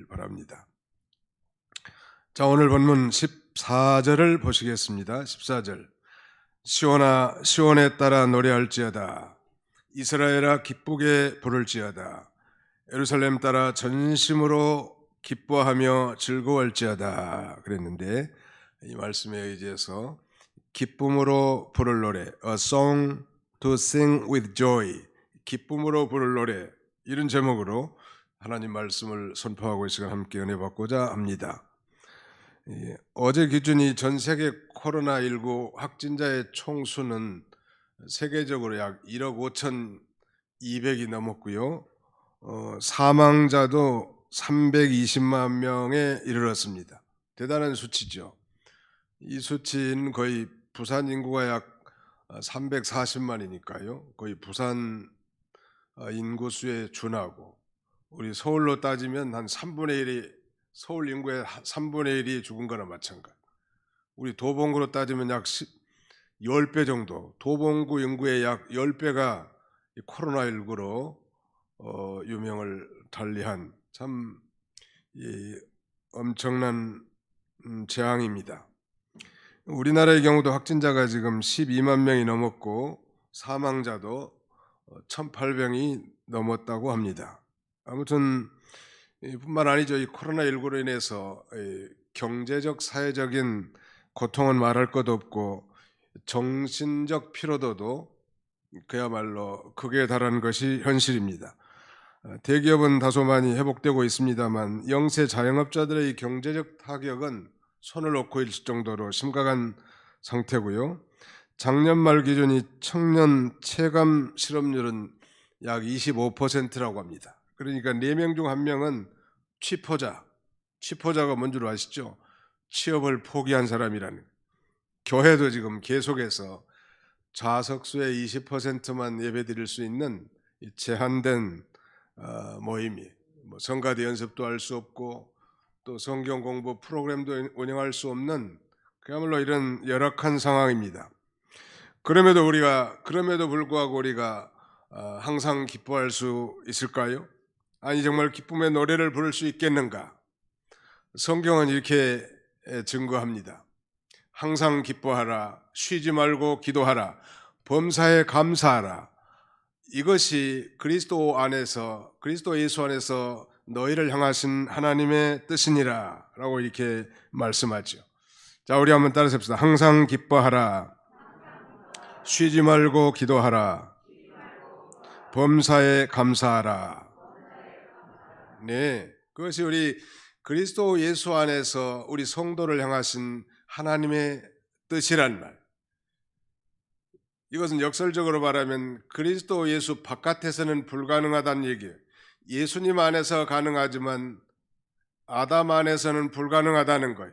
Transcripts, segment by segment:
바랍니다. 자, 오늘 본문 14절을 보시겠습니다. 14절. 시온에 따라 노래할지어다. 이스라엘아 기쁘게 부를지어다. 예루살렘 따라 전심으로 기뻐하며 즐거워할지어다 그랬는데, 이 말씀에 의지해서 기쁨으로 부를 노래, A song to sing with joy, 기쁨으로 부를 노래, 이런 제목으로 하나님 말씀을 선포하고 이 시간 함께 은혜 받고자 합니다. 어제 기준이 전 세계 코로나19 확진자의 총수는 세계적으로 약 1억 5,200이 넘었고요. 사망자도 320만 명에 이르렀습니다. 대단한 수치죠. 이 수치는 거의 부산 인구가 약 340만이니까요. 거의 부산 인구수에 준하고, 우리 서울로 따지면 한 3분의 1이, 서울 인구의 3분의 1이 죽은 거나 마찬가지. 우리 도봉구로 따지면 약 10배 정도, 도봉구 인구의 약 10배가 코로나19로 유명을 달리한 참 엄청난 재앙입니다. 우리나라의 경우도 확진자가 지금 12만 명이 넘었고 사망자도 1,800이 넘었다고 합니다. 아무튼 뿐만 아니죠. 이 코로나19로 인해서 경제적, 사회적인 고통은 말할 것도 없고 정신적 피로도도 그야말로 극에 달한 것이 현실입니다. 대기업은 다소 많이 회복되고 있습니다만 영세 자영업자들의 경제적 타격은 손을 놓고 있을 정도로 심각한 상태고요. 작년 말 기준이 청년 체감 실업률은 약 25%라고 합니다. 그러니까 4명 중 1명은 취포자가 뭔 줄 아시죠? 취업을 포기한 사람이라는. 교회도 지금 계속해서 좌석수의 20%만 예배드릴 수 있는 제한된 모임이, 성가대 연습도 할 수 없고 또 성경 공부 프로그램도 운영할 수 없는 그야말로 이런 열악한 상황입니다. 그럼에도 불구하고 우리가 항상 기뻐할 수 있을까요? 아니, 정말 기쁨의 노래를 부를 수 있겠는가? 성경은 이렇게 증거합니다. 항상 기뻐하라, 쉬지 말고 기도하라, 범사에 감사하라. 이것이 그리스도 예수 안에서 너희를 향하신 하나님의 뜻이니라 라고 이렇게 말씀하죠. 자, 우리 한번 따라서 합시다. 항상 기뻐하라, 쉬지 말고 기도하라, 범사에 감사하라. 네, 그것이 우리 그리스도 예수 안에서 우리 성도를 향하신 하나님의 뜻이란 말. 이것은 역설적으로 말하면 그리스도 예수 바깥에서는 불가능하다는 얘기예요. 예수님 안에서 가능하지만 아담 안에서는 불가능하다는 거예요.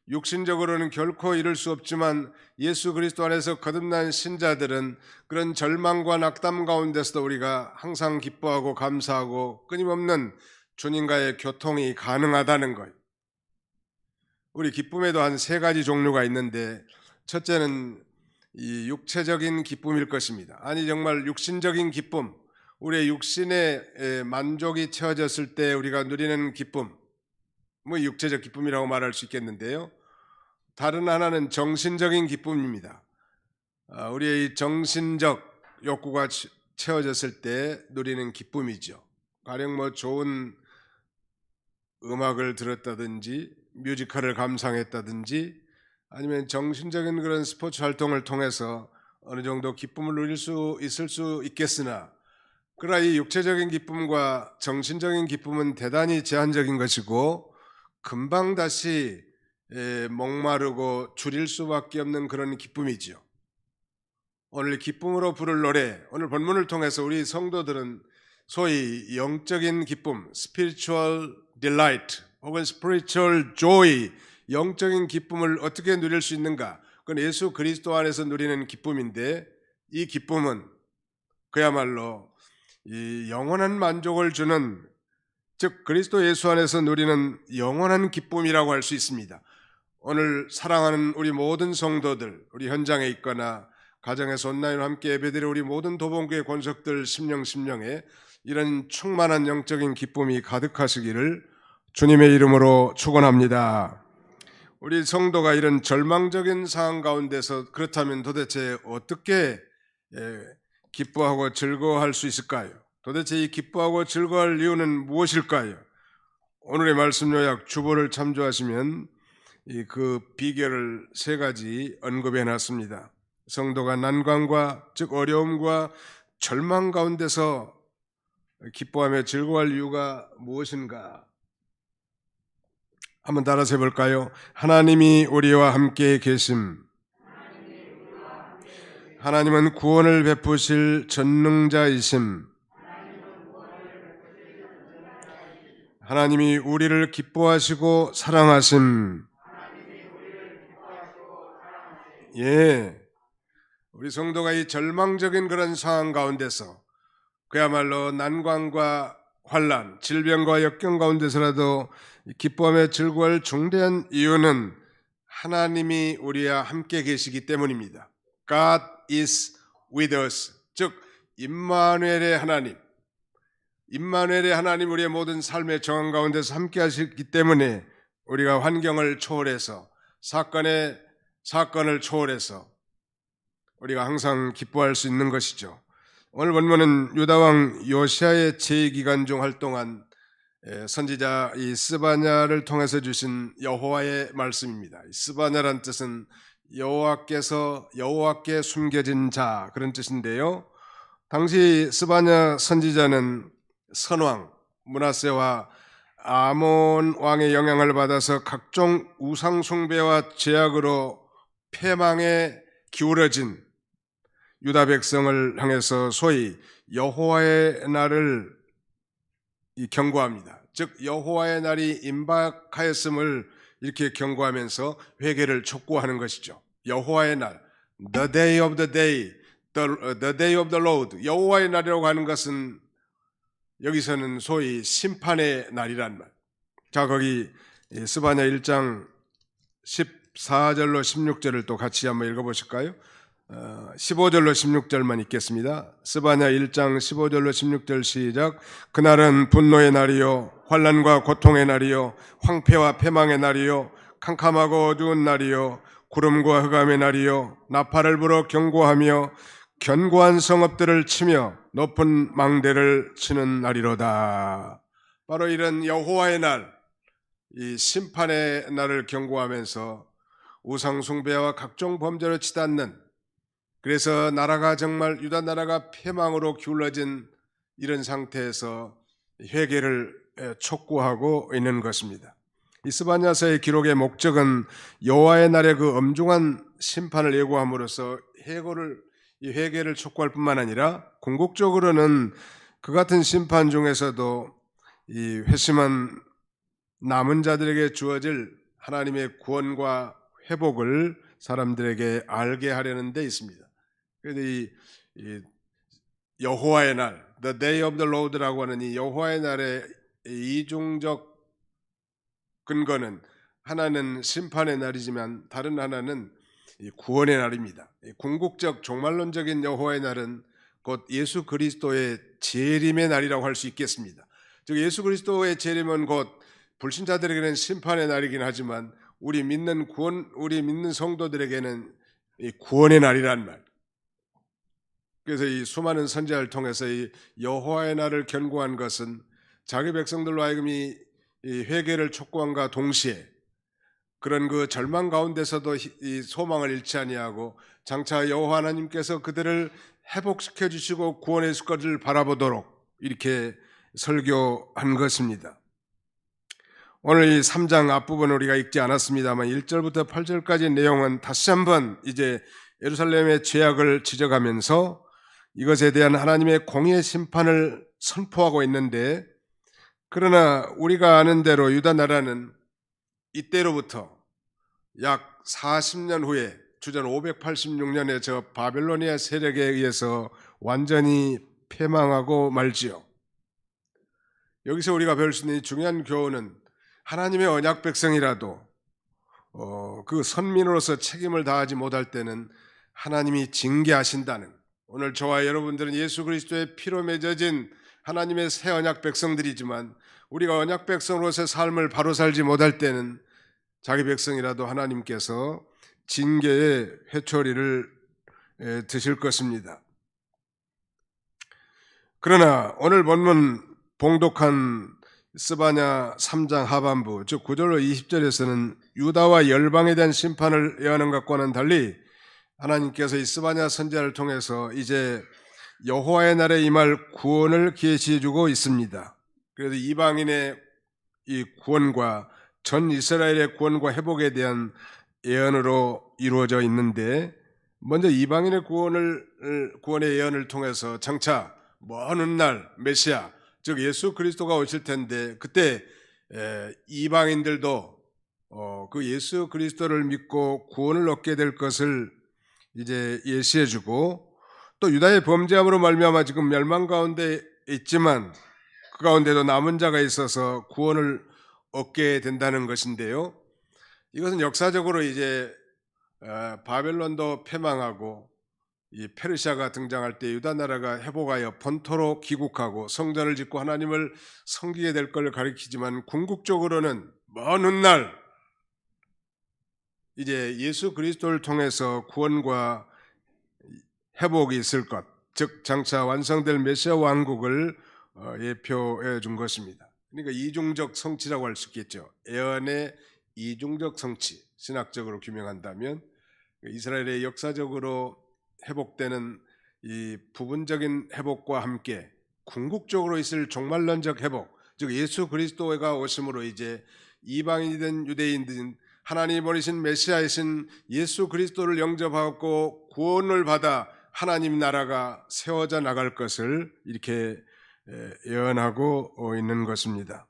육신적으로는 결코 이룰 수 없지만 예수 그리스도 안에서 거듭난 신자들은 그런 절망과 낙담 가운데서도 우리가 항상 기뻐하고 감사하고 끊임없는 주님과의 교통이 가능하다는 거예요. 우리 기쁨에도 한 3가지 종류가 있는데, 첫째는 이 육체적인 기쁨일 것입니다. 아니, 정말 육신적인 기쁨, 우리의 육신의 만족이 채워졌을 때 우리가 누리는 기쁨, 육체적 기쁨이라고 말할 수 있겠는데요. 다른 하나는 정신적인 기쁨입니다. 우리의 정신적 욕구가 채워졌을 때 누리는 기쁨이죠. 가령 좋은 음악을 들었다든지 뮤지컬을 감상했다든지 아니면 정신적인 그런 스포츠 활동을 통해서 어느 정도 기쁨을 누릴 수 있을 수 있겠으나, 그러나 이 육체적인 기쁨과 정신적인 기쁨은 대단히 제한적인 것이고 금방 다시 목마르고 줄일 수밖에 없는 그런 기쁨이지요. 오늘 기쁨으로 부를 노래, 오늘 본문을 통해서 우리 성도들은 소위 영적인 기쁨, spiritual delight 혹은 spiritual joy, 영적인 기쁨을 어떻게 누릴 수 있는가? 그건 예수 그리스도 안에서 누리는 기쁨인데, 이 기쁨은 그야말로 이 영원한 만족을 주는, 즉 그리스도 예수 안에서 누리는 영원한 기쁨이라고 할 수 있습니다. 오늘 사랑하는 우리 모든 성도들, 우리 현장에 있거나 가정에서 온라인으로 함께 예배드리는 우리 모든 도봉교회 권속들 심령에 이런 충만한 영적인 기쁨이 가득하시기를 주님의 이름으로 축원합니다. 우리 성도가 이런 절망적인 상황 가운데서 그렇다면 도대체 어떻게 기뻐하고 즐거워할 수 있을까요? 도대체 이 기뻐하고 즐거워할 이유는 무엇일까요? 오늘의 말씀 요약 주보를 참조하시면 그 비결을 세 가지 언급해 놨습니다. 성도가 난관과 즉 어려움과 절망 가운데서 기뻐하며 즐거워할 이유가 무엇인가? 한번 따라서 해볼까요? 하나님이 우리와 함께 계심. 하나님은 구원을 베푸실 전능자이심. 하나님이 우리를 기뻐하시고 사랑하심. 예, 우리 성도가 이 절망적인 그런 상황 가운데서 그야말로 난관과 환난, 질병과 역경 가운데서라도 기뻐하며 즐거워할 중대한 이유는 하나님이 우리와 함께 계시기 때문입니다. God is with us. 즉 임마누엘의 하나님, 임마누엘의 하나님 우리의 모든 삶의 정황 가운데서 함께 하시기 때문에 우리가 환경을 초월해서 사건을 초월해서 우리가 항상 기뻐할 수 있는 것이죠. 오늘 본문은 유다왕 요시아의 재기간 중 활동한 선지자 이 스바냐를 통해서 주신 여호와의 말씀입니다. 스바냐란 뜻은 여호와께 숨겨진 자 그런 뜻인데요. 당시 스바냐 선지자는 선왕 므낫세와 아몬 왕의 영향을 받아서 각종 우상 숭배와 제약으로 패망에 기울어진 유다 백성을 향해서 소위 여호와의 날을 경고합니다. 즉 여호와의 날이 임박하였음을 이렇게 경고하면서 회개를 촉구하는 것이죠. 여호와의 날, the day of the day, the day of the Lord. 여호와의 날이라고 하는 것은 여기서는 소위 심판의 날이란 말. 자, 거기 스바냐 1장 14절로 16절을 또 같이 한번 읽어보실까요? 15절로 16절만 읽겠습니다. 스바냐 1장 15절로 16절 시작. 그날은 분노의 날이요 환난과 고통의 날이요 황폐와 패망의 날이요 캄캄하고 어두운 날이요 구름과 흑암의 날이요 나팔을 불어 경고하며 견고한 성읍들을 치며 높은 망대를 치는 날이로다. 바로 이런 여호와의 날, 이 심판의 날을 경고하면서 우상 숭배와 각종 범죄를 치닫는, 그래서 나라가 정말 유다 나라가 패망으로 기울어진 이런 상태에서 회개를 촉구하고 있는 것입니다. 이 스바냐서의 기록의 목적은 여호와의 날의 그 엄중한 심판을 예고함으로써 회개를 촉구할 뿐만 아니라 궁극적으로는 그 같은 심판 중에서도 이 회심한 남은 자들에게 주어질 하나님의 구원과 회복을 사람들에게 알게 하려는 데 있습니다. 그래서 이 여호와의 날, the day of the Lord라고 하는 이 여호와의 날의 이중적 근거는 하나는 심판의 날이지만 다른 하나는 구원의 날입니다. 궁극적 종말론적인 여호와의 날은 곧 예수 그리스도의 재림의 날이라고 할 수 있겠습니다. 즉 예수 그리스도의 재림은 곧 불신자들에게는 심판의 날이긴 하지만 우리 믿는 성도들에게는 구원의 날이란 말. 그래서 이 수많은 선지자를 통해서 이 여호와의 날을 경고한 것은 자기 백성들로 하여금 이 회개를 촉구함과 동시에 그런 그 절망 가운데서도 이 소망을 잃지 아니하고 장차 여호와 하나님께서 그들을 회복시켜 주시고 구원해 줄 것을 바라보도록 이렇게 설교한 것입니다. 오늘 이 3장 앞부분을 우리가 읽지 않았습니다만 1절부터 8절까지 내용은 다시 한번 이제 예루살렘의 죄악을 지적하면서 이것에 대한 하나님의 공의의 심판을 선포하고 있는데, 그러나 우리가 아는 대로 유다 나라는 이때로부터 약 40년 후에 주전 586년에 저 바벨로니아 세력에 의해서 완전히 패망하고 말지요. 여기서 우리가 배울 수 있는 중요한 교훈은 하나님의 언약 백성이라도 그 선민으로서 책임을 다하지 못할 때는 하나님이 징계하신다는, 오늘 저와 여러분들은 예수 그리스도의 피로 맺어진 하나님의 새 언약 백성들이지만 우리가 언약 백성으로서의 삶을 바로 살지 못할 때는 자기 백성이라도 하나님께서 징계의 회초리를 드실 것입니다. 그러나 오늘 본문 봉독한 스바냐 3장 하반부, 즉 9절로 20절에서는 유다와 열방에 대한 심판을 예언한 것과는 달리 하나님께서 이 스바냐 선지자를 통해서 이제 여호와의 날에 임할 구원을 계시해 주고 있습니다. 그래서 이방인의 이 구원과 전 이스라엘의 구원과 회복에 대한 예언으로 이루어져 있는데, 먼저 이방인의 구원의 예언을 통해서 장차 먼 훗날 메시아, 즉 예수 그리스도가 오실 텐데, 그때 이방인들도 그 예수 그리스도를 믿고 구원을 얻게 될 것을 이제 예시해주고, 또 유다의 범죄함으로 말미암아 지금 멸망 가운데 있지만 그 가운데도 남은 자가 있어서 구원을 얻게 된다는 것인데요. 이것은 역사적으로 이제 바벨론도 패망하고 이 페르시아가 등장할 때 유다 나라가 회복하여 본토로 귀국하고 성전을 짓고 하나님을 섬기게 될 걸 가리키지만, 궁극적으로는 먼 훗날 이제 예수 그리스도를 통해서 구원과 회복이 있을 것, 즉 장차 완성될 메시아 왕국을 예표해 준 것입니다. 그러니까 이중적 성취라고 할 수 있겠죠. 예언의 이중적 성취, 신학적으로 규명한다면 이스라엘의 역사적으로 회복되는 이 부분적인 회복과 함께 궁극적으로 있을 종말론적 회복, 즉 예수 그리스도가 오심으로 이제 이방인이든 유대인이든 하나님이 보내신 메시아이신 예수 그리스도를 영접하고 구원을 받아 하나님 나라가 세워져 나갈 것을 이렇게 예언하고 있는 것입니다.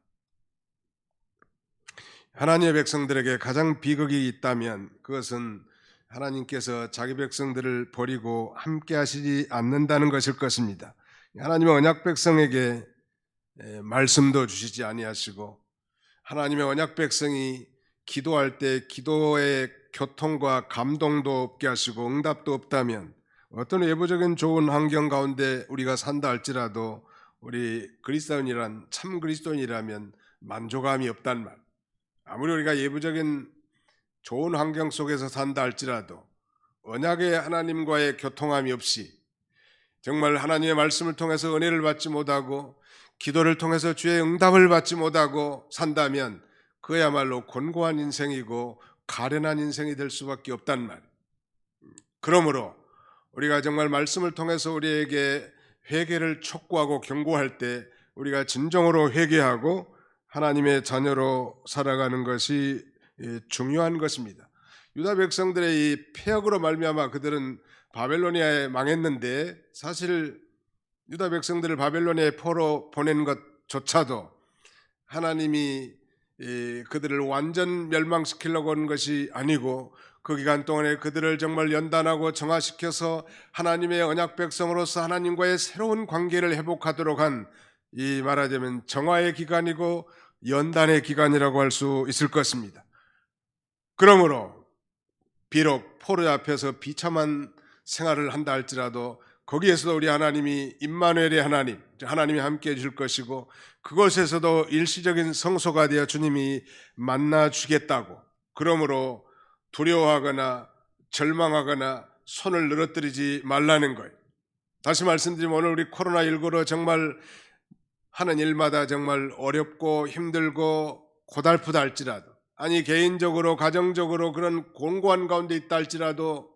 하나님의 백성들에게 가장 비극이 있다면 그것은 하나님께서 자기 백성들을 버리고 함께 하시지 않는다는 것일 것입니다. 하나님의 언약 백성에게 말씀도 주시지 아니하시고, 하나님의 언약 백성이 기도할 때 기도의 교통과 감동도 없게 하시고 응답도 없다면, 어떤 외부적인 좋은 환경 가운데 우리가 산다 할지라도 우리 그리스도인이란 참 그리스도인이라면 만족감이 없단 말. 아무리 우리가 외부적인 좋은 환경 속에서 산다 할지라도 언약의 하나님과의 교통함이 없이, 정말 하나님의 말씀을 통해서 은혜를 받지 못하고 기도를 통해서 주의 응답을 받지 못하고 산다면 그야말로 곤고한 인생이고 가련한 인생이 될 수밖에 없단 말. 그러므로 우리가 정말 말씀을 통해서 우리에게 회개를 촉구하고 경고할 때 우리가 진정으로 회개하고 하나님의 자녀로 살아가는 것이 중요한 것입니다. 유다 백성들의 이 패역으로 말미암아 그들은 바벨로니아에 망했는데, 사실 유다 백성들을 바벨로니아에 포로 보낸 것조차도 하나님이 그들을 완전 멸망시키려고 한 것이 아니고, 그 기간 동안에 그들을 정말 연단하고 정화시켜서 하나님의 언약 백성으로서 하나님과의 새로운 관계를 회복하도록 한, 이 말하자면 정화의 기간이고 연단의 기간이라고 할 수 있을 것입니다. 그러므로 비록 포로 앞에서 비참한 생활을 한다 할지라도 거기에서도 우리 하나님이 임마누엘의 하나님, 하나님이 함께 해줄 것이고, 그곳에서도 일시적인 성소가 되어 주님이 만나 주겠다고, 그러므로 두려워하거나 절망하거나 손을 늘어뜨리지 말라는 거예요. 다시 말씀드리면 오늘 우리 코로나19로 정말 하는 일마다 정말 어렵고 힘들고 고달프다 할지라도, 아니 개인적으로 가정적으로 그런 곤고한 가운데 있다 할지라도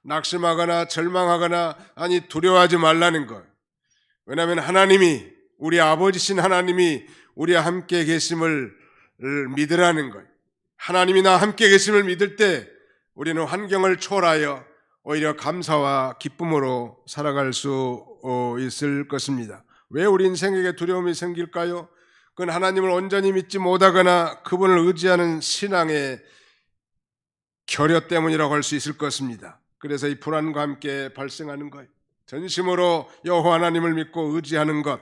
낙심하거나 절망하거나 아니 두려워하지 말라는 것. 왜냐하면 하나님이, 우리 아버지신 하나님이 우리와 함께 계심을 믿으라는 것. 하나님이 나와 함께 계심을 믿을 때 우리는 환경을 초월하여 오히려 감사와 기쁨으로 살아갈 수 있을 것입니다. 왜 우리 인생에게 두려움이 생길까요? 그건 하나님을 온전히 믿지 못하거나 그분을 의지하는 신앙의 결여 때문이라고 할 수 있을 것입니다. 그래서 이 불안과 함께 발생하는 것, 전심으로 여호와 하나님을 믿고 의지하는 것,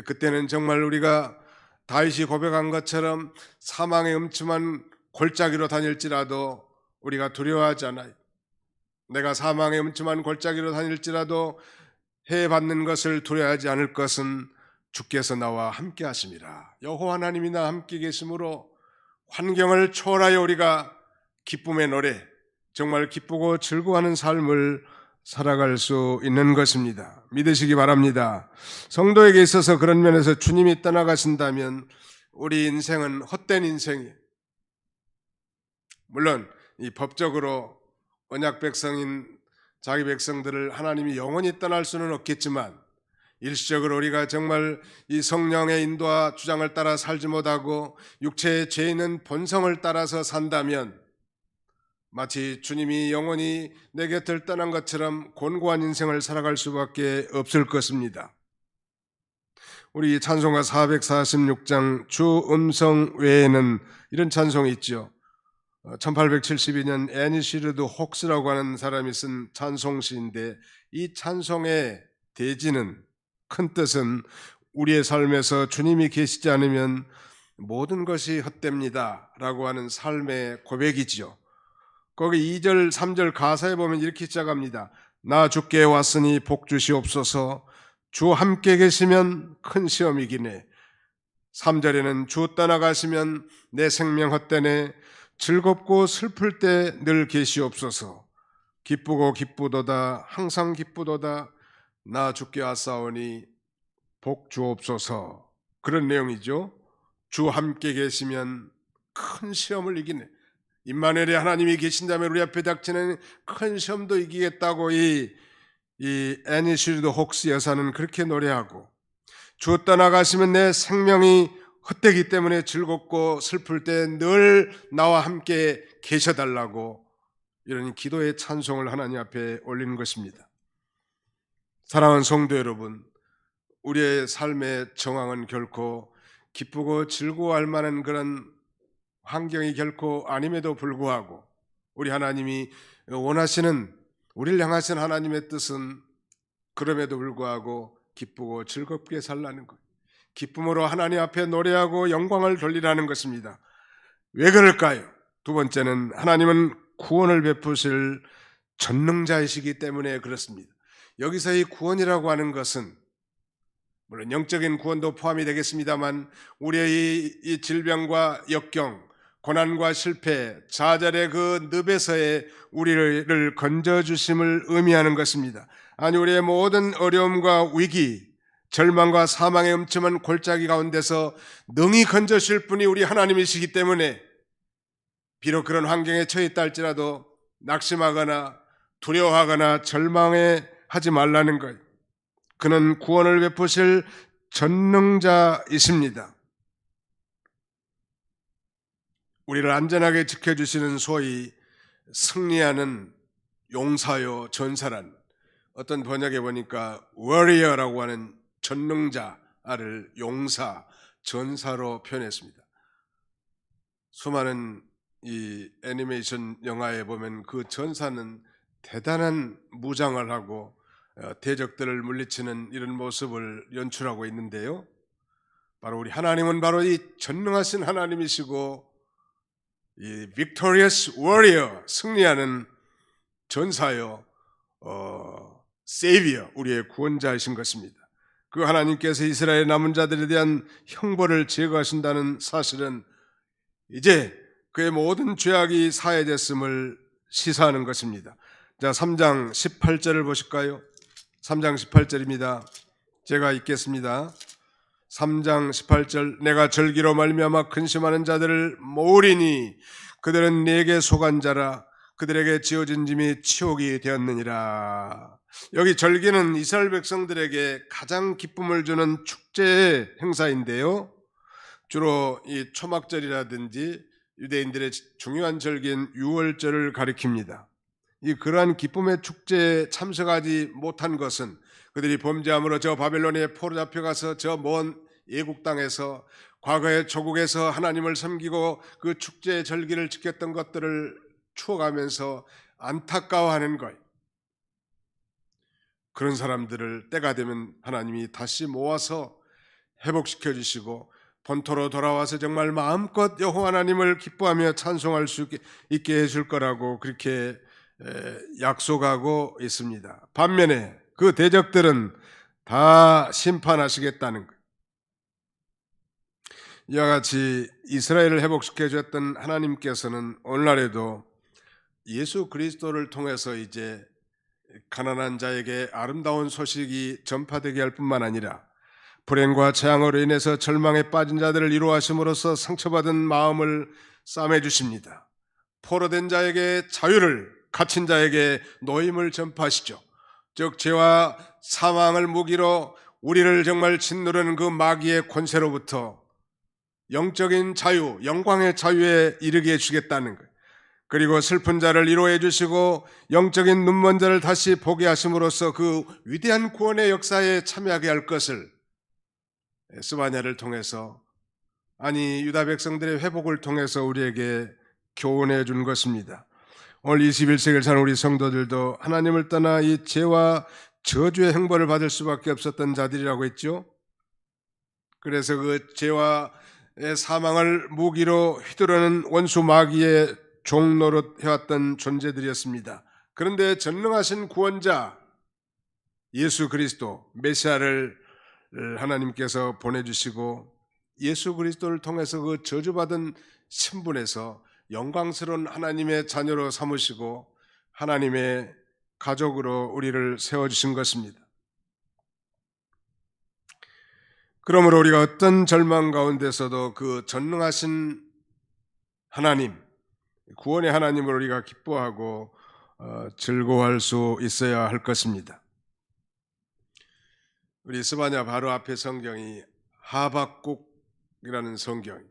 그때는 정말 우리가 다윗이 고백한 것처럼 사망의 음침한 골짜기로 다닐지라도 우리가 두려워하지 않아요. 내가 사망의 음침한 골짜기로 다닐지라도 해받는 것을 두려워하지 않을 것은 주께서 나와 함께 하심이라. 여호와 하나님이 나와 함께 계심으로 환경을 초월하여 우리가 기쁨의 노래, 정말 기쁘고 즐거워하는 삶을 살아갈 수 있는 것입니다. 믿으시기 바랍니다. 성도에게 있어서 그런 면에서 주님이 떠나가신다면 우리 인생은 헛된 인생이에요. 물론 이 법적으로 언약 백성인 자기 백성들을 하나님이 영원히 떠날 수는 없겠지만 일시적으로 우리가 정말 이 성령의 인도와 주장을 따라 살지 못하고 육체의 죄 있는 본성을 따라서 산다면 마치 주님이 영원히 내 곁을 떠난 것처럼 곤고한 인생을 살아갈 수밖에 없을 것입니다. 우리 찬송가 446장 주 음성 외에는 이런 찬송이 있죠. 1872년 애니시르드 혹스라고 하는 사람이 쓴 찬송시인데 이 찬송의 대지는, 큰 뜻은 우리의 삶에서 주님이 계시지 않으면 모든 것이 헛됩니다 라고 하는 삶의 고백이지요. 거기 2절 3절 가사에 보면 이렇게 시작합니다. 나 주께 왔으니 복 주시옵소서. 주 함께 계시면 큰 시험이기네. 3절에는 주 떠나가시면 내 생명 헛되네. 즐겁고 슬플 때 늘 계시옵소서. 기쁘고 기쁘도다 항상 기쁘도다 나 주께 왔사오니 복 주옵소서. 그런 내용이죠. 주 함께 계시면 큰 시험을 이기네. 임마누엘의 하나님이 계신다면 우리 앞에 닥치는 큰 시험도 이기겠다고 이 애니시르드 혹스 여사는 그렇게 노래하고, 주 떠나가시면 내 생명이 헛되기 때문에 즐겁고 슬플 때 늘 나와 함께 계셔달라고 이런 기도의 찬송을 하나님 앞에 올리는 것입니다. 사랑하는 성도 여러분, 우리의 삶의 정황은 결코 기쁘고 즐거워할 만한 그런 환경이 결코 아님에도 불구하고 우리 하나님이 원하시는, 우리를 향하신 하나님의 뜻은 그럼에도 불구하고 기쁘고 즐겁게 살라는 것, 기쁨으로 하나님 앞에 노래하고 영광을 돌리라는 것입니다. 왜 그럴까요? 두 번째는 하나님은 구원을 베푸실 전능자이시기 때문에 그렇습니다. 여기서 이 구원이라고 하는 것은 물론 영적인 구원도 포함이 되겠습니다만 우리의 이 질병과 역경, 고난과 실패, 좌절의 그 늪에서의 우리를 건져주심을 의미하는 것입니다. 아니, 우리의 모든 어려움과 위기, 절망과 사망의 음침한 골짜기 가운데서 능히 건져주실 분이 우리 하나님이시기 때문에 비록 그런 환경에 처해 있다 할지라도 낙심하거나 두려워하거나 절망해 하지 말라는 것. 그는 구원을 베푸실 전능자이십니다. 우리를 안전하게 지켜주시는 소위 승리하는 용사요 전사란, 어떤 번역에 보니까 warrior라고 하는 전능자를 용사, 전사로 표현했습니다. 수많은 이 애니메이션 영화에 보면 그 전사는 대단한 무장을 하고 대적들을 물리치는 이런 모습을 연출하고 있는데요, 바로 우리 하나님은 바로 이 전능하신 하나님이시고 이 victorious warrior, 승리하는 전사요 savior, 우리의 구원자이신 것입니다. 그 하나님께서 이스라엘 남은 자들에 대한 형벌을 제거하신다는 사실은 이제 그의 모든 죄악이 사해졌음을 시사하는 것입니다. 자, 3장 18절을 보실까요? 3장 18절입니다. 제가 읽겠습니다. 3장 18절, 내가 절기로 말미암아 근심하는 자들을 모으리니 그들은 내게 속한 자라. 그들에게 지어진 짐이 치욕이 되었느니라. 여기 절기는 이스라엘 백성들에게 가장 기쁨을 주는 축제의 행사인데요, 주로 이 초막절이라든지 유대인들의 중요한 절기인 유월절을 가리킵니다. 이 그러한 기쁨의 축제에 참석하지 못한 것은 그들이 범죄함으로 저 바벨론에 포로 잡혀가서 저 먼 애국 땅에서 과거의 조국에서 하나님을 섬기고 그 축제의 절기를 지켰던 것들을 추억하면서 안타까워하는 것, 그런 사람들을 때가 되면 하나님이 다시 모아서 회복시켜 주시고 본토로 돌아와서 정말 마음껏 여호와 하나님을 기뻐하며 찬송할 수 있게 해줄 거라고 그렇게 약속하고 있습니다. 반면에 그 대적들은 다 심판하시겠다는 것, 이와 같이 이스라엘을 회복시켜 주었던 하나님께서는 오늘날에도 예수 그리스도를 통해서 이제 가난한 자에게 아름다운 소식이 전파되게 할 뿐만 아니라 불행과 재앙으로 인해서 절망에 빠진 자들을 위로하심으로써 상처받은 마음을 싸매 주십니다. 포로된 자에게 자유를, 갇힌 자에게 노임을 전파하시죠. 즉 죄와 사망을 무기로 우리를 정말 짓누르는 그 마귀의 권세로부터 영적인 자유, 영광의 자유에 이르게 해주겠다는 거예요. 그리고 슬픈 자를 위로해 주시고 영적인 눈먼 자를 다시 보게 하심으로써 그 위대한 구원의 역사에 참여하게 할 것을 에스바냐를 통해서, 아니 유다 백성들의 회복을 통해서 우리에게 교훈해 준 것입니다. 오늘 21세기를 사는 우리 성도들도 하나님을 떠나 이 죄와 저주의 형벌을 받을 수밖에 없었던 자들이라고 했죠. 그래서 그 죄와 사망을 무기로 휘두르는 원수 마귀의 종노릇 해왔던 존재들이었습니다. 그런데 전능하신 구원자 예수 그리스도 메시아를 하나님께서 보내주시고 예수 그리스도를 통해서 그 저주받은 신분에서 영광스러운 하나님의 자녀로 삼으시고 하나님의 가족으로 우리를 세워주신 것입니다. 그러므로 우리가 어떤 절망 가운데서도 그 전능하신 하나님, 구원의 하나님을 우리가 기뻐하고 즐거워할 수 있어야 할 것입니다. 우리 스바냐 바로 앞에 성경이 하박국이라는 성경.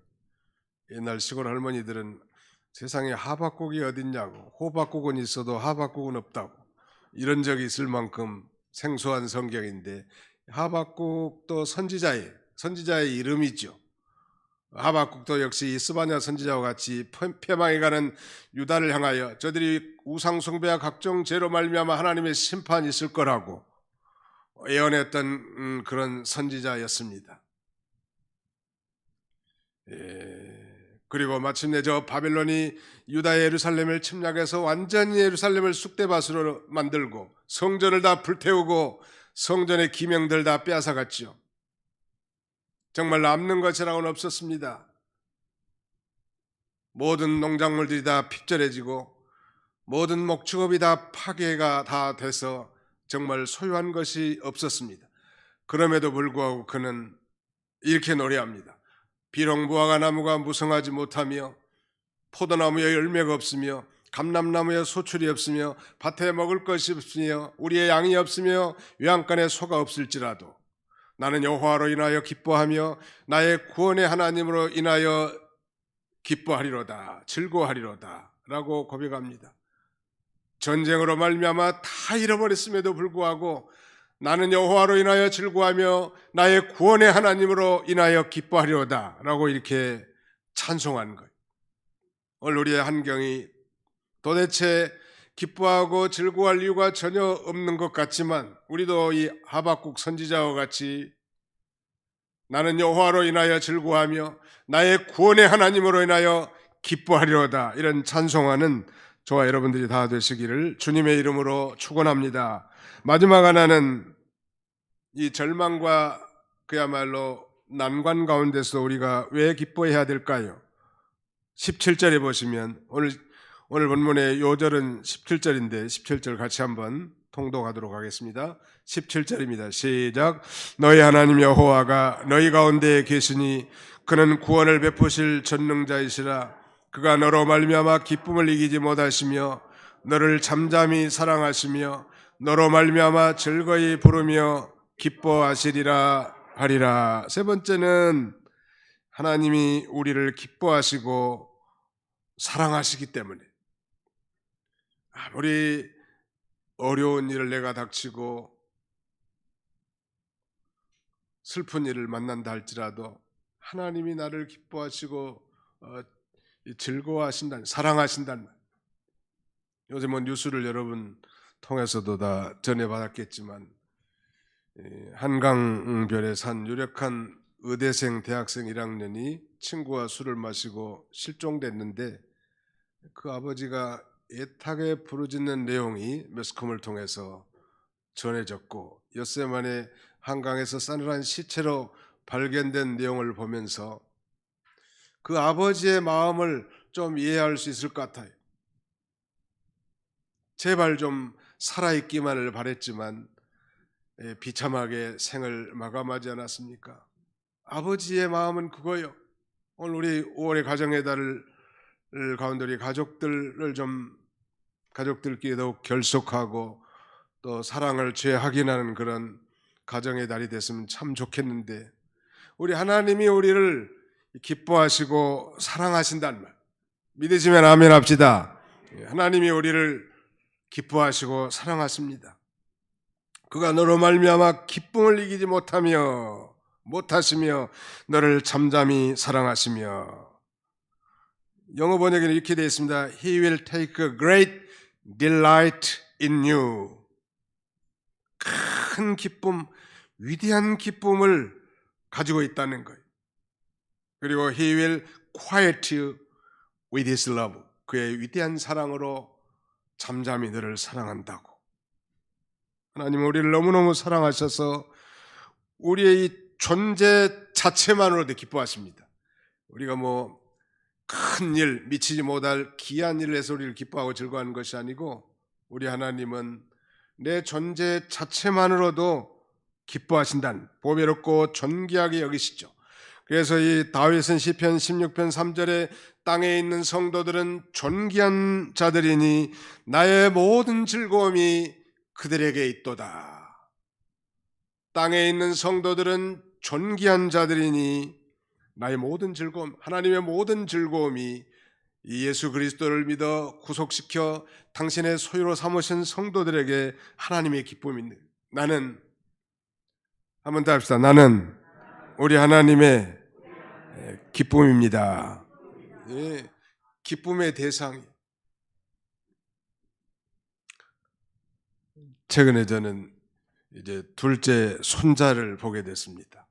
옛날 시골 할머니들은 세상에 하박국이 어딨냐고, 호박국은 있어도 하박국은 없다고 이런 적이 있을 만큼 생소한 성경인데, 하박국도 선지자의 이름이죠. 하박국도 역시 스바냐 선지자와 같이 폐망에 가는 유다를 향하여 저들이 우상숭배와 각종 죄로 말미암아 하나님의 심판이 있을 거라고 예언했던 그런 선지자였습니다. 그리고 마침내 저 바벨론이 유다의 예루살렘을 침략해서 완전히 예루살렘을 쑥대밭으로 만들고 성전을 다 불태우고 성전의 기명들 다 빼앗아갔죠. 정말 남는 것이라고는 없었습니다. 모든 농작물들이 다 핍절해지고 모든 목축업이 다 파괴가 다 돼서 정말 소유한 것이 없었습니다. 그럼에도 불구하고 그는 이렇게 노래합니다. 비록 무화과 나무가 무성하지 못하며 포도나무에 열매가 없으며 감람나무에 소출이 없으며 밭에 먹을 것이 없으며 우리의 양이 없으며 외양간에 소가 없을지라도 나는 여호와로 인하여 기뻐하며 나의 구원의 하나님으로 인하여 기뻐하리로다, 즐거워하리로다 라고 고백합니다. 전쟁으로 말미암아 다 잃어버렸음에도 불구하고 나는 여호와로 인하여 즐거워하며 나의 구원의 하나님으로 인하여 기뻐하리로다 라고 이렇게 찬송한 거예요. 오늘 우리의 환경이 도대체 기뻐하고 즐거워할 이유가 전혀 없는 것 같지만 우리도 이 하박국 선지자와 같이 나는 여호와로 인하여 즐거워하며 나의 구원의 하나님으로 인하여 기뻐하리로다 이런 찬송하는 저와 여러분들이 다 되시기를 주님의 이름으로 축원합니다. 마지막 하나는 이 절망과 그야말로 난관 가운데서 우리가 왜 기뻐해야 될까요? 17절에 보시면 오늘 본문의 요절은 17절인데 17절 같이 한번 통독하도록 하겠습니다. 17절입니다. 시작. 너희 하나님 여호와가 너희 가운데 계시니 그는 구원을 베푸실 전능자이시라. 그가 너로 말미암아 기쁨을 이기지 못하시며 너를 잠잠히 사랑하시며 너로 말미암아 즐거이 부르며 기뻐하시리라 하리라. 세 번째는 하나님이 우리를 기뻐하시고 사랑하시기 때문에 아무리 어려운 일을 내가 닥치고 슬픈 일을 만난다 할지라도 하나님이 나를 기뻐하시고 즐거워하신다는, 사랑하신다는 말. 요새 뉴스를 여러분 통해서도 다 전해받았겠지만 한강변에 산 유력한 의대생 대학생 1학년이 친구와 술을 마시고 실종됐는데 그 아버지가 애타게 부르짖는 내용이 매스컴을 통해서 전해졌고 엿새 만에 한강에서 싸늘한 시체로 발견된 내용을 보면서 그 아버지의 마음을 좀 이해할 수 있을 것 같아요. 제발 좀 살아있기만을 바랬지만 비참하게 생을 마감하지 않았습니까? 아버지의 마음은 그거요. 오늘 우리 5월의 가정의 달을 가운데 우리 가족들끼리 더욱 결속하고 또 사랑을 재확인하는 그런 가정의 달이 됐으면 참 좋겠는데, 우리 하나님이 우리를 기뻐하시고 사랑하신다는 말 믿으시면 아멘 합시다. 하나님이 우리를 기뻐하시고 사랑하십니다. 그가 너로 말미암아 기쁨을 이기지 못하시며 너를 잠잠히 사랑하시며, 영어 번역에는 이렇게 되어 있습니다. He will take a great delight in you. 큰 기쁨, 위대한 기쁨을 가지고 있다는 거예요. 그리고 He will quiet you with His love. 그의 위대한 사랑으로 잠잠히 너를 사랑한다고. 하나님은 우리를 너무너무 사랑하셔서 우리의 이 존재 자체만으로도 기뻐하십니다. 우리가 뭐 큰 일, 미치지 못할 귀한 일을 해서 우리를 기뻐하고 즐거워하는 것이 아니고, 우리 하나님은 내 존재 자체만으로도 기뻐하신다는, 보배롭고 존귀하게 여기시죠. 그래서 이 다윗은 시편 16편 3절에 땅에 있는 성도들은 존귀한 자들이니 나의 모든 즐거움이 그들에게 있도다. 땅에 있는 성도들은 존귀한 자들이니 나의 모든 즐거움, 하나님의 모든 즐거움이 이 예수 그리스도를 믿어 구속시켜 당신의 소유로 삼으신 성도들에게 하나님의 기쁨입니다. 나는, 한번 더 합시다. 나는 우리 하나님의 기쁨입니다. 예, 기쁨의 대상이. 최근에 저는 이제 둘째 손자를 보게 됐습니다.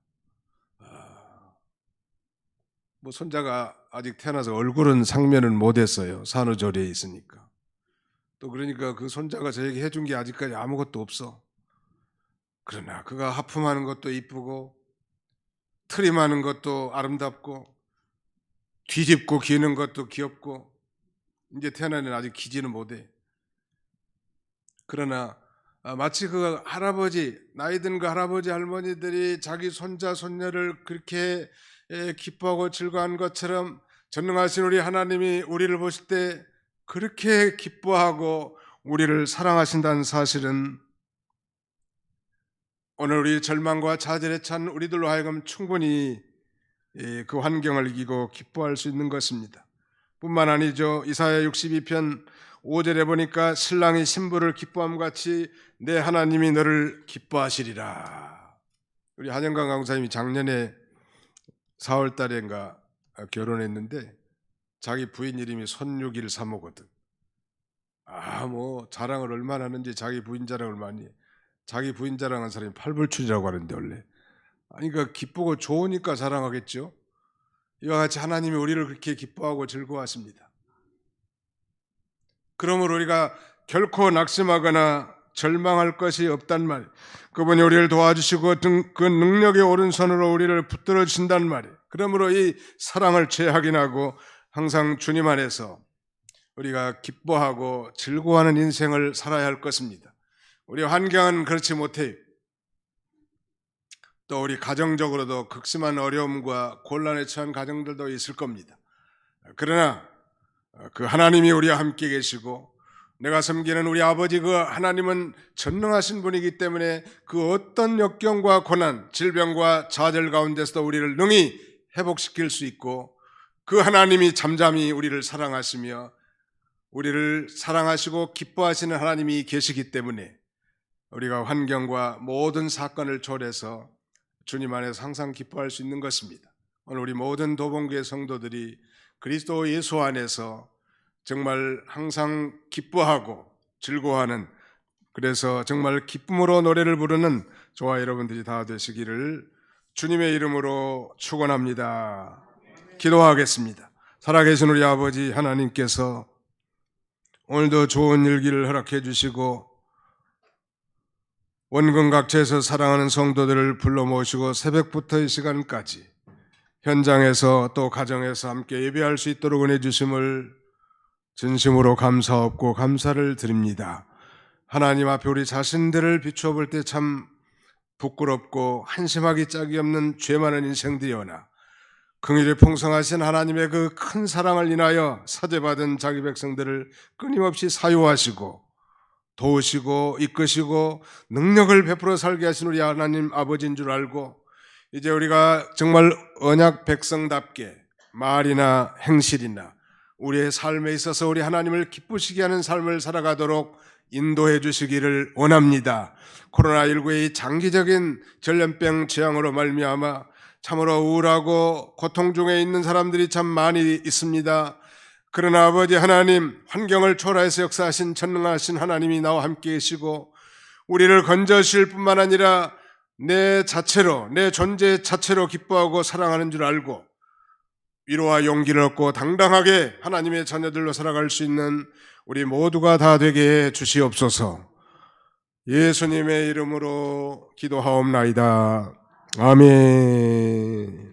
뭐 손자가 아직 태어나서 얼굴은 상면은 못했어요. 산후조리에 있으니까. 또 그러니까 그 손자가 저에게 해준 게 아직까지 아무것도 없어. 그러나 그가 하품하는 것도 이쁘고 트림하는 것도 아름답고 뒤집고 기는 것도 귀엽고, 이제 태어나는 아직 기지는 못해. 그러나 마치 그 할아버지, 나이 든 그 할아버지 할머니들이 자기 손자 손녀를 그렇게 기뻐하고 즐거워한 것처럼 전능하신 우리 하나님이 우리를 보실 때 그렇게 기뻐하고 우리를 사랑하신다는 사실은 오늘 우리 절망과 좌절에 찬 우리들로 하여금 충분히 그 환경을 이기고 기뻐할 수 있는 것입니다. 뿐만 아니죠. 이사야 62편 5절에 보니까 신랑이 신부를 기뻐함 같이 내 하나님이 너를 기뻐하시리라. 우리 한영강 강사님이 작년에 4월 달인가 결혼했는데 자기 부인 이름이 손육일 사모거든. 뭐 자랑을 얼마나 하는지, 자기 부인 자랑을 많이 해. 자기 부인 자랑한 사람이 팔불출이라고 하는데 원래. 그러니까 기쁘고 좋으니까 자랑하겠죠. 이와 같이 하나님이 우리를 그렇게 기뻐하고 즐거워하십니다. 그러므로 우리가 결코 낙심하거나 절망할 것이 없단 말이에요. 그분이 우리를 도와주시고 그 능력의 오른손으로 우리를 붙들어 주신단 말이에요. 그러므로 이 사랑을 재확인하고 항상 주님 안에서 우리가 기뻐하고 즐거워하는 인생을 살아야 할 것입니다. 우리 환경은 그렇지 못해요. 또 우리 가정적으로도 극심한 어려움과 곤란에 처한 가정들도 있을 겁니다. 그러나 그 하나님이 우리와 함께 계시고 내가 섬기는 우리 아버지 그 하나님은 전능하신 분이기 때문에 그 어떤 역경과 고난, 질병과 좌절 가운데서도 우리를 능히 회복시킬 수 있고, 그 하나님이 잠잠히 우리를 사랑하시며 우리를 사랑하시고 기뻐하시는 하나님이 계시기 때문에 우리가 환경과 모든 사건을 초월해서 주님 안에서 항상 기뻐할 수 있는 것입니다. 오늘 우리 모든 도봉교회 성도들이 그리스도 예수 안에서 정말 항상 기뻐하고 즐거워하는, 그래서 정말 기쁨으로 노래를 부르는 저와 여러분들이 다 되시기를 주님의 이름으로 축원합니다. 기도하겠습니다. 살아계신 우리 아버지 하나님께서 오늘도 좋은 일기를 허락해 주시고 원근 각처에서 사랑하는 성도들을 불러 모시고 새벽부터 이 시간까지 현장에서 또 가정에서 함께 예배할 수 있도록 은혜 주심을 진심으로 감사하고 감사를 드립니다. 하나님 앞에 우리 자신들을 비추어 볼 때 참 부끄럽고 한심하기 짝이 없는 죄 많은 인생들이오나 긍휼이 풍성하신 하나님의 그 큰 사랑을 인하여 사죄받은 자기 백성들을 끊임없이 사유하시고 도우시고 이끄시고 능력을 베풀어 살게 하신 우리 하나님 아버지인 줄 알고 이제 우리가 정말 언약 백성답게 말이나 행실이나 우리의 삶에 있어서 우리 하나님을 기쁘시게 하는 삶을 살아가도록 인도해 주시기를 원합니다. 코로나19의 장기적인 전염병 재앙으로 말미암아 참으로 우울하고 고통 중에 있는 사람들이 참 많이 있습니다. 그러나 아버지 하나님, 환경을 초월해서 역사하신 전능하신 하나님이 나와 함께 계시고 우리를 건져주실 뿐만 아니라 내 자체로, 내 존재 자체로 기뻐하고 사랑하는 줄 알고 위로와 용기를 얻고 당당하게 하나님의 자녀들로 살아갈 수 있는 우리 모두가 다 되게 해 주시옵소서. 예수님의 이름으로 기도하옵나이다. 아멘.